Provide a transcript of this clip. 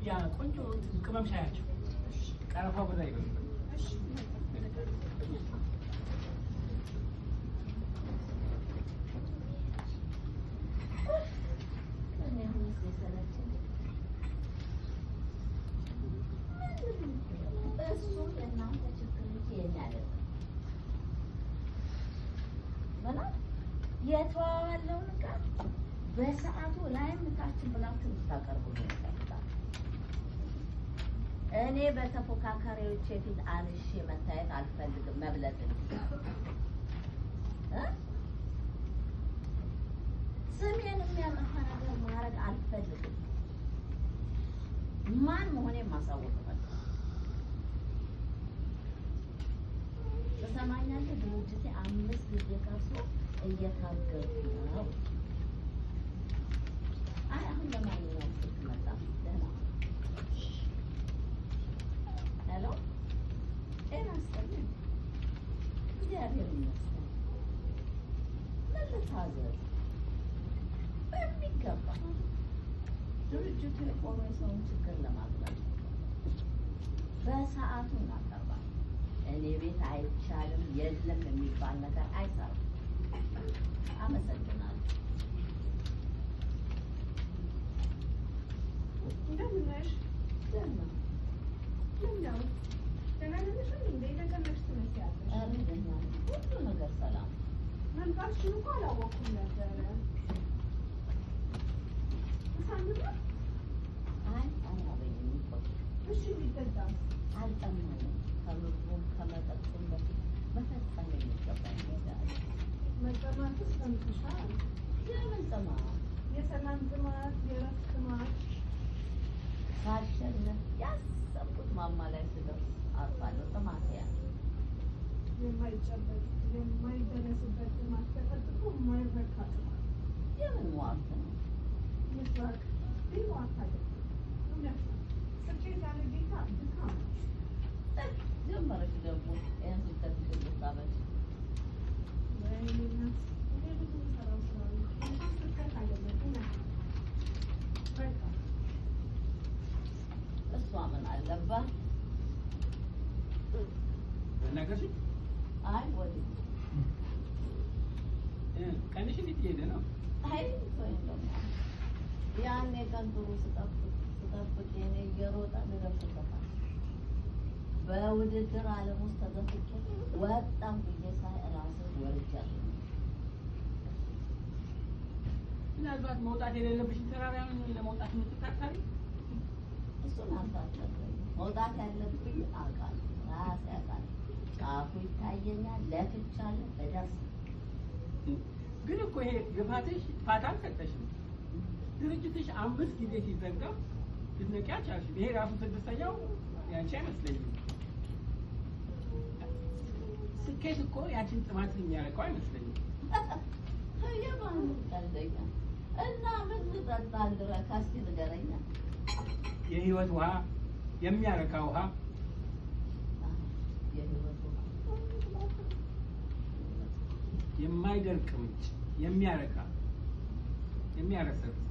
ያ ቆንጆ ቅመም ሻያቸው ቀረፋው በዛ ይበሉ። የተዋዋለውን ዕቃ በሰዓቱ ላይም ታችን ብላችሁ ታቀርቡ ነው። እኔ በተፎካካሪዎቼ ፊት አንሼ መታየት አልፈልግም። መብለጥ ስሜን የሚያጠፋ ነገር ማድረግ አልፈልግም። ማን መሆኔን ማሳወቅ እፈልጋለሁ። ትሰማኛለህ? ድርጅቴ 5 ጊዜ ከርሶ እየታገዱ ነው። አይ አሁን ለማንኛውም ስልክ መጣ። ደህና ሄሎ፣ ጤና ይስጥልኝ። እግዚአብሔር ይመስገን። ምን ልታዘዝ? በሚገባ ድርጅቱ የቆመ የሰውን ችግር ለማቅለል በሰዓቱ እናቀርባለን። እኔ ቤት አይቻልም የለም የሚባል ነገር አይሰራም። አመሰግናለሁ። እንደምን ነሽ? ደህና እንደው ደህና ነሽ? እንዴ ተቀመጥሽ ትመስያለሽ። ኧረ ደህና ነኝ። ሁሉ ነገር ሰላም። መምጣትሽን እኮ አላወኩም ነበረ። ሳንባ አይ አላበኝም እኮ። እሺ ቢጠጣም አልጠማኝም። ከምግቡም ከመጠጡም በፊት መፈጸም የሚገባኝ ነገር አለ። መጠማትስ ሰምተሻል? የምን ጥማት? የሰላም ጥማት፣ የእረፍት ጥማት። ሳሸንፍ ያሰብኩት ማማ ላይ ስደርስ አርፋለሁ። ጥማት ያ የማይጨበጥ የማይደረስበት ጥማት፣ ተጠጥቶ የማይረካ ጥማት። የምን ሟርት ነው? ምስራቅ ቢሮ አታገኝ እውነት ነው። ስኬት ያለ ጌታ ድካም ነው። ጀመረች ደግሞ ይህን ስተትሽ ልታበች ወይኔ እናት፣ እኔ ብዙ የምሰራው ስራ ነው። ስኬት አይደለም እውነት ነው። በቃ እሷ ምን አለባት? ነገርሽ አይ ወዲህ ቀንሽ እንዴት እየሄደ ነው? አይ ወይ ደግሞ ያኔ ቀን ጥሩ ስጠብቅ የኔ እየሮጠ ልደርስበታል። በውድድር ዓለም ውስጥ ተዘፍቄ ወጣም ብዬ ሳይ እራስህ ወርጃለሁ። ምናልባት መውጣት የሌለብሽን ተራራ ለመውጣት የምትታታሪ እሱን አንተ አትነግረኝም። መውጣት ያለብኝ አውቃለሁ፣ ራሴ አውቃለሁ። ጫፉ ይታየኛል። ለፍቻለሁ፣ እደርስ። ግን እኮ ይሄ ግፋትሽ ፋታ አልሰጠሽም። ድርጅትሽ 5 ጊዜ ሲዘጋ ልትነቂ አልቻልሽም። ይሄ ራሱ 6ኛው ያንቺ አይመስለኝም። ስኬት እኮ ያንቺን ጥማት የሚያረቀው አይመስለኝም። የማን ቀልደኛ እና ምን ልጠጣ እንድረካ እስኪ ንገረኛ። የህይወት ውሃ፣ የሚያረካ ውሃ፣ የህይወት ውሃ፣ የማይደርቅ ምንጭ፣ የሚያረካ የሚያረሰርስ